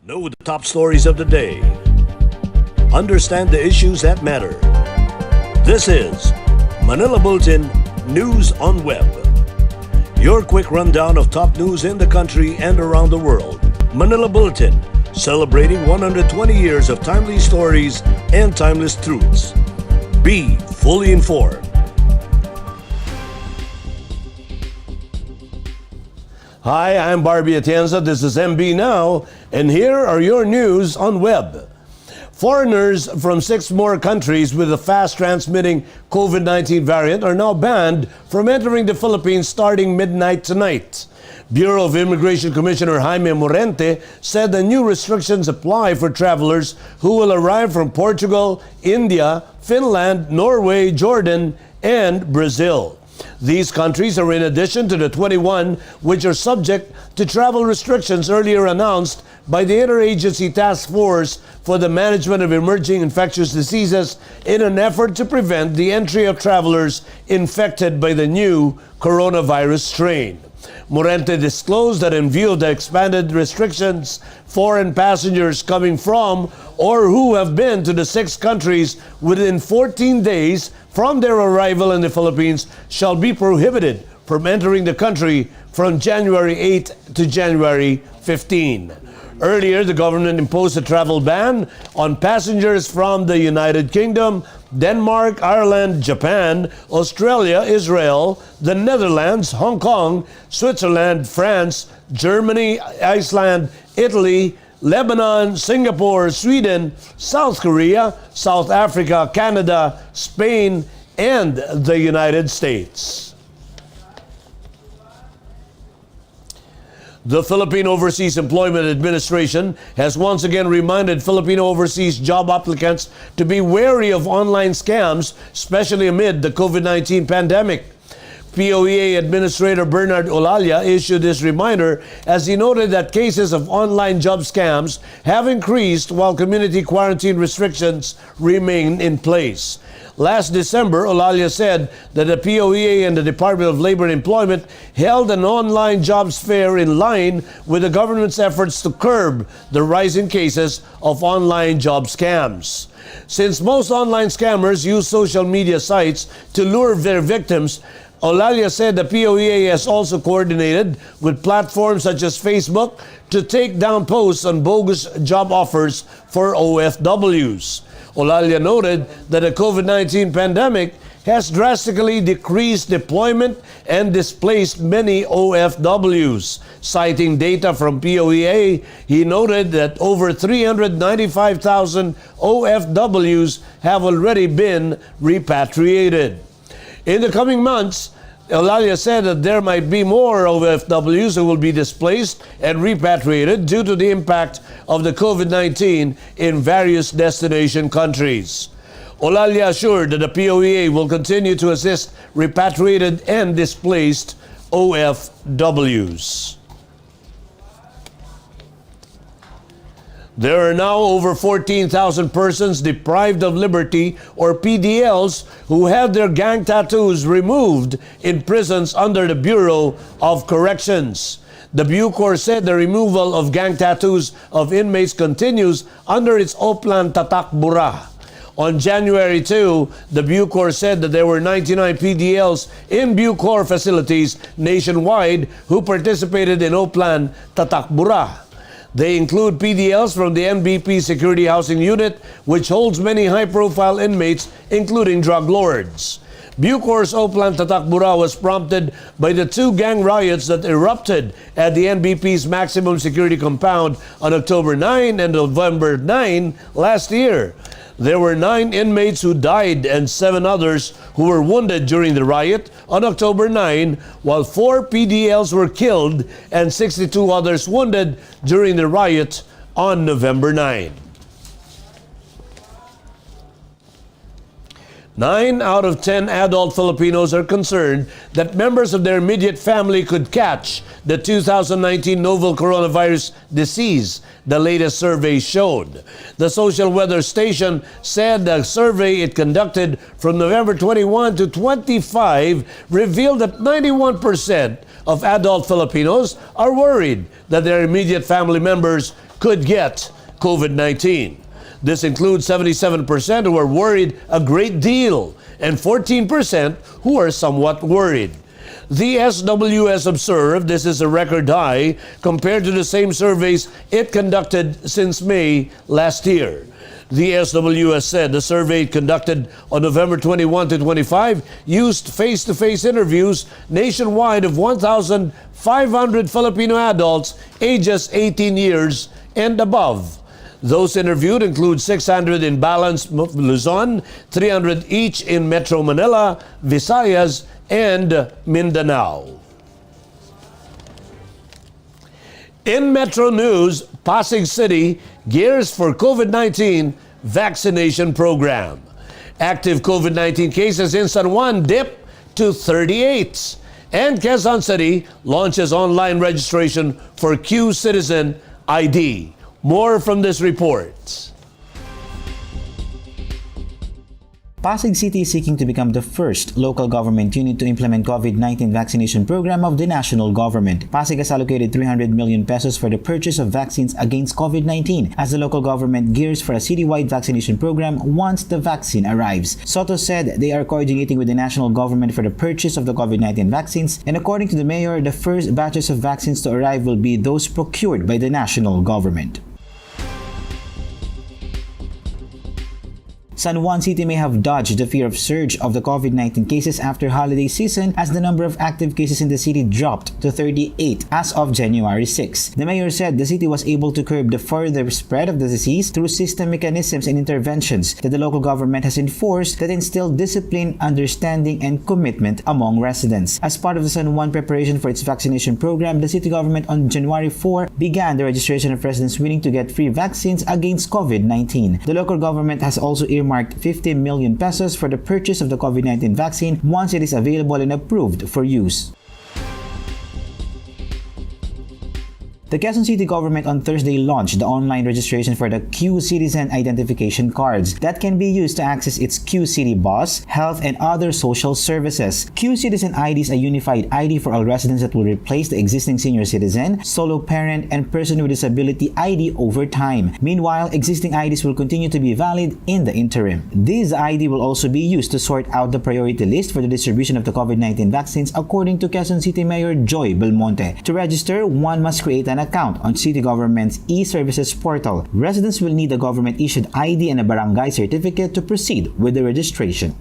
Know the top stories of the day. Understand the issues that matter. This is Manila Bulletin News on Web. Your quick rundown of top news in the country and around the world. Manila Bulletin, celebrating 120 years of timely stories and timeless truths. Be fully informed. Hi, I'm Barbie Atienza. This is MB Now, and here are your news on web. Foreigners from 6 more countries with a fast-transmitting COVID-19 variant are now banned from entering the Philippines starting midnight tonight. Bureau of Immigration Commissioner Jaime Morente said the new restrictions apply for travelers who will arrive from Portugal, India, Finland, Norway, Jordan, and Brazil. These countries are in addition to the 21 which are subject to travel restrictions earlier announced by the Interagency Task Force for the Management of Emerging Infectious Diseases in an effort to prevent the entry of travelers infected by the new coronavirus strain. Morente disclosed that in view of the expanded restrictions, foreign passengers coming from or who have been to the 6 countries within 14 days from their arrival in the Philippines shall be prohibited from entering the country from January 8 to January 15. Earlier, the government imposed a travel ban on passengers from the United Kingdom, Denmark, Ireland, Japan, Australia, Israel, the Netherlands, Hong Kong, Switzerland, France, Germany, Iceland, Italy, Lebanon, Singapore, Sweden, South Korea, South Africa, Canada, Spain, and the United States. The Philippine Overseas Employment Administration has once again reminded Filipino overseas job applicants to be wary of online scams, especially amid the COVID-19 pandemic. POEA Administrator Bernard Olalia issued this reminder as he noted that cases of online job scams have increased while community quarantine restrictions remain in place. Last December, Olalia said that the POEA and the Department of Labor and Employment held an online jobs fair in line with the government's efforts to curb the rising cases of online job scams. Since most online scammers use social media sites to lure their victims, Olalia said the POEA has also coordinated with platforms such as Facebook to take down posts on bogus job offers for OFWs. Olalia noted that the COVID-19 pandemic has drastically decreased deployment and displaced many OFWs. Citing data from POEA, he noted that over 395,000 OFWs have already been repatriated. In the coming months, Olalia said that there might be more OFWs who will be displaced and repatriated due to the impact of the COVID-19 in various destination countries. Olalia assured that the POEA will continue to assist repatriated and displaced OFWs. There are now over 14,000 persons deprived of liberty, or PDLs, who had their gang tattoos removed in prisons under the Bureau of Corrections. The Bucor said the removal of gang tattoos of inmates continues under its Oplan Tatak Bura. On January 2, the Bucor said that there were 99 PDLs in Bucor facilities nationwide who participated in Oplan Tatak Bura. They include PDLs from the NBP Security Housing Unit, which holds many high-profile inmates, including drug lords. Bucor's Oplan Tatak Bura was prompted by the 2 gang riots that erupted at the NBP's maximum security compound on October 9 and November 9 last year. There were 9 inmates who died and 7 others who were wounded during the riot on October 9, while 4 PDLs were killed and 62 others wounded during the riot on November 9. 9 out of 10 adult Filipinos are concerned that members of their immediate family could catch the 2019 novel coronavirus disease, the latest survey showed. The social weather station said the survey it conducted from November 21 to 25 revealed that 91% of adult Filipinos are worried that their immediate family members could get COVID-19. This includes 77% who are worried a great deal and 14% who are somewhat worried. The SWS observed this is a record high compared to the same surveys it conducted since May last year. The SWS said the survey it conducted on November 21 to 25 used face-to-face interviews nationwide of 1,500 Filipino adults ages 18 years and above. Those interviewed include 600 in Balance, Luzon, 300 each in Metro Manila, Visayas, and Mindanao. In Metro News, Pasig City gears for COVID-19 vaccination program. Active COVID-19 cases in San Juan dip to 38. And Quezon City launches online registration for Q Citizen ID. More from this report. Pasig City is seeking to become the first local government unit to implement COVID-19 vaccination program of the national government. Pasig has allocated 300 million pesos for the purchase of vaccines against COVID-19 as the local government gears for a citywide vaccination program once the vaccine arrives. Soto said they are coordinating with the national government for the purchase of the COVID-19 vaccines, and according to the mayor, the first batches of vaccines to arrive will be those procured by the national government. San Juan City may have dodged the fear of surge of the COVID-19 cases after holiday season as the number of active cases in the city dropped to 38 as of January 6. The mayor said the city was able to curb the further spread of the disease through system mechanisms and interventions that the local government has enforced that instill discipline, understanding, and commitment among residents. As part of the San Juan preparation for its vaccination program, the city government on January 4 began the registration of residents willing to get free vaccines against COVID-19. The local government has also earmarked 50 million pesos for the purchase of the COVID-19 vaccine once it is available and approved for use. The Quezon City government on Thursday launched the online registration for the Q Citizen identification cards that can be used to access its Q City Bus, health, and other social services. Q Citizen ID is a unified ID for all residents that will replace the existing senior citizen, solo parent, and person with disability ID over time. Meanwhile, existing IDs will continue to be valid in the interim. This ID will also be used to sort out the priority list for the distribution of the COVID-19 vaccines according to Quezon City Mayor Joy Belmonte. To register, one must create an account on city government's e-services portal. Residents will need a government-issued ID and a barangay certificate to proceed with the registration.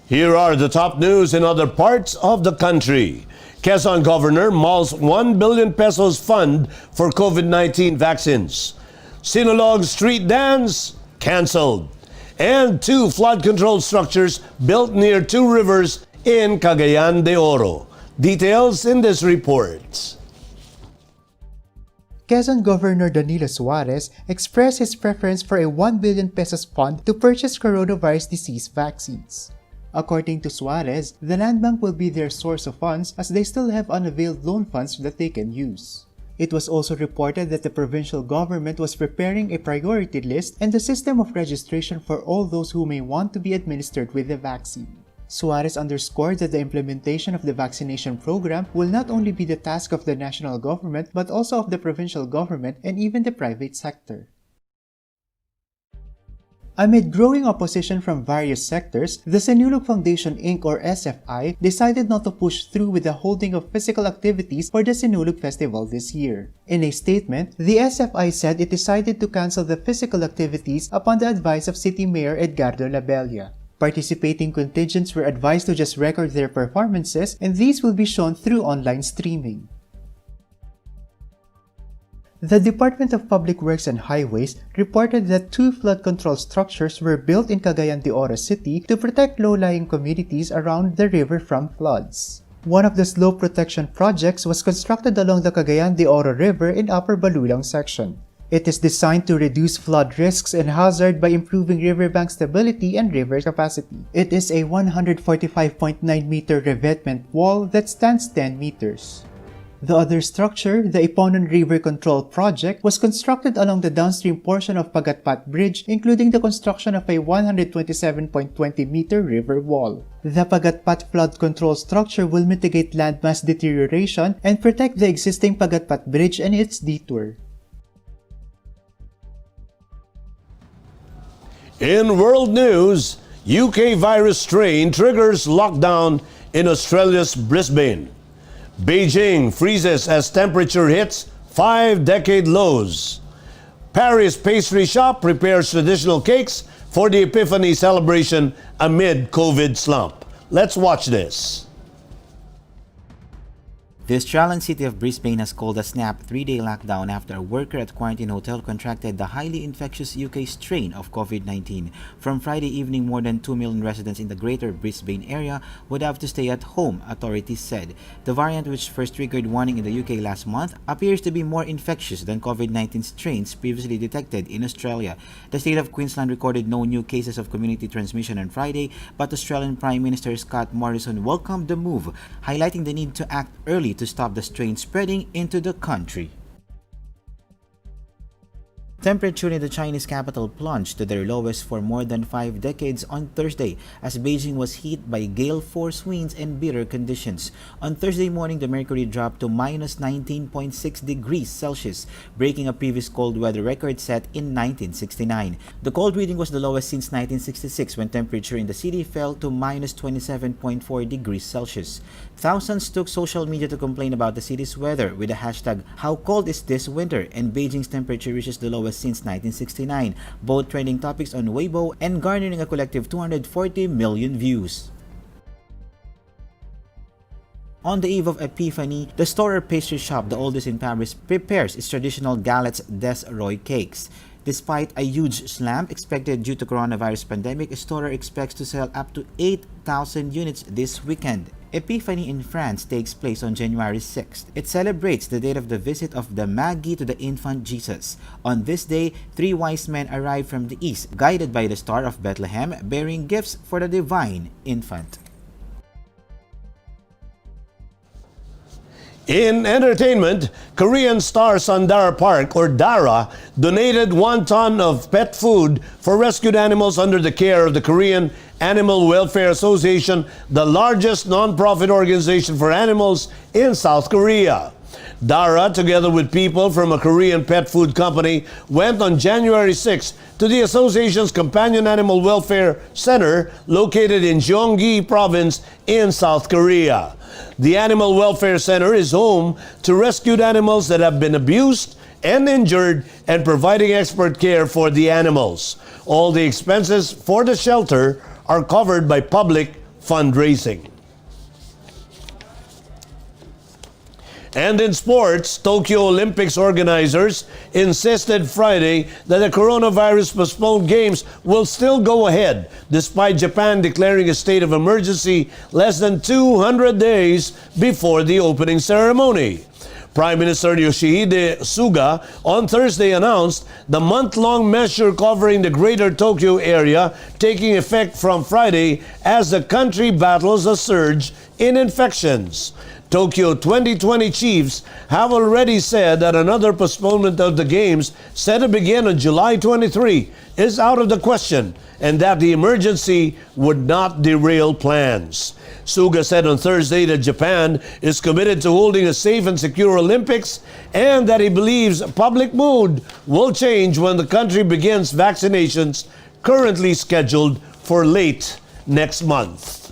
Here are the top news in other parts of the country. Quezon Governor Mauls 1 billion pesos fund for COVID-19 vaccines. Sinulog street dance canceled. And 2 flood-controlled structures built near 2 rivers in Cagayan de Oro. Details in this report. Quezon Governor Danilo Suarez expressed his preference for a 1 billion pesos fund to purchase coronavirus disease vaccines. According to Suarez, the Land Bank will be their source of funds as they still have unavailed loan funds that they can use. It was also reported that the provincial government was preparing a priority list and a system of registration for all those who may want to be administered with the vaccine. Suarez underscored that the implementation of the vaccination program will not only be the task of the national government but also of the provincial government and even the private sector. Amid growing opposition from various sectors, the Sulu Foundation Inc. or SFI decided not to push through with the holding of physical activities for the Sinulog Festival this year. In a statement, the SFI said it decided to cancel the physical activities upon the advice of City Mayor Edgardo Labella. Participating contingents were advised to just record their performances, and these will be shown through online streaming. The Department of Public Works and Highways reported that 2 flood control structures were built in Cagayan de Oro City to protect low-lying communities around the river from floods. One of the slope protection projects was constructed along the Cagayan de Oro River in Upper Balulang section. It is designed to reduce flood risks and hazard by improving riverbank stability and river capacity. It is a 145.9-meter revetment wall that stands 10 meters. The other structure, the Iponon River Control Project, was constructed along the downstream portion of Pagatpat Bridge, including the construction of a 127.20-meter river wall. The Pagatpat flood control structure will mitigate landmass deterioration and protect the existing Pagatpat Bridge and its detour. In world news, UK virus strain triggers lockdown in Australia's Brisbane. Beijing freezes as temperature hits 5-decade lows. Paris pastry shop prepares traditional cakes for the Epiphany celebration amid COVID slump. Let's watch this. The Australian city of Brisbane has called a snap 3-day lockdown after a worker at a quarantine hotel contracted the highly infectious UK strain of COVID-19. From Friday evening, more than 2 million residents in the greater Brisbane area would have to stay at home, authorities said. The variant, which first triggered warning in the UK last month, appears to be more infectious than COVID-19 strains previously detected in Australia. The state of Queensland recorded no new cases of community transmission on Friday, but Australian Prime Minister Scott Morrison welcomed the move, highlighting the need to act early to stop the strain spreading into the country. Temperature in the Chinese capital plunged to their lowest for more than 5 decades on Thursday as Beijing was hit by gale force winds and bitter conditions. On Thursday morning, the mercury dropped to minus 19.6 degrees Celsius, breaking a previous cold weather record set in 1969. The cold reading was the lowest since 1966 when temperature in the city fell to minus 27.4 degrees Celsius. Thousands took social media to complain about the city's weather with the hashtag "How cold is this winter?" and Beijing's temperature reaches the lowest since 1969, both trending topics on Weibo and garnering a collective 240 million views. On the eve of Epiphany, the Storer pastry shop, the oldest in Paris, prepares its traditional galettes des rois cakes. Despite a huge slump expected due to coronavirus pandemic, Storer expects to sell up to 8,000 units this weekend. Epiphany in France takes place on January 6th. It celebrates the date of the visit of the Magi to the infant Jesus. On this day, 3 wise men arrive from the east, guided by the Star of Bethlehem, bearing gifts for the divine infant. In entertainment, Korean star Sundara Park, or Dara, donated 1 ton of pet food for rescued animals under the care of the Korean Animal Welfare Association, the largest non-profit organization for animals in South Korea. Dara, together with people from a Korean pet food company, went on January 6 to the association's Companion Animal Welfare Center located in Gyeonggi Province in South Korea. The Animal Welfare Center is home to rescued animals that have been abused and injured and providing expert care for the animals. All the expenses for the shelter are covered by public fundraising. And in sports, Tokyo Olympics organizers insisted Friday that the coronavirus postponed games will still go ahead, despite Japan declaring a state of emergency less than 200 days before the opening ceremony. Prime Minister Yoshihide Suga on Thursday announced the month-long measure covering the greater Tokyo area taking effect from Friday as the country battles a surge in infections. Tokyo 2020 chiefs have already said that another postponement of the games set to begin on July 23 is out of the question and that the emergency would not derail plans. Suga said on Thursday that Japan is committed to holding a safe and secure Olympics and that he believes public mood will change when the country begins vaccinations currently scheduled for late next month.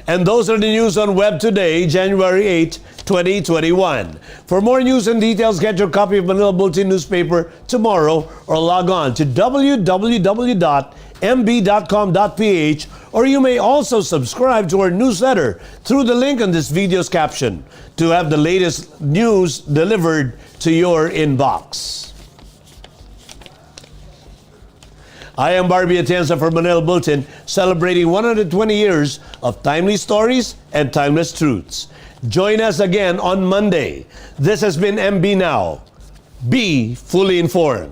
And those are the news on Web today, January 8, 2021. For more news and details, get your copy of Manila Bulletin newspaper tomorrow or log on to www.mb.com.ph, or you may also subscribe to our newsletter through the link on this video's caption to have the latest news delivered to your inbox. I am Barbie Atienza for Manila Bulletin, celebrating 120 years of timely stories and timeless truths. Join us again on Monday. This has been MB Now. Be fully informed.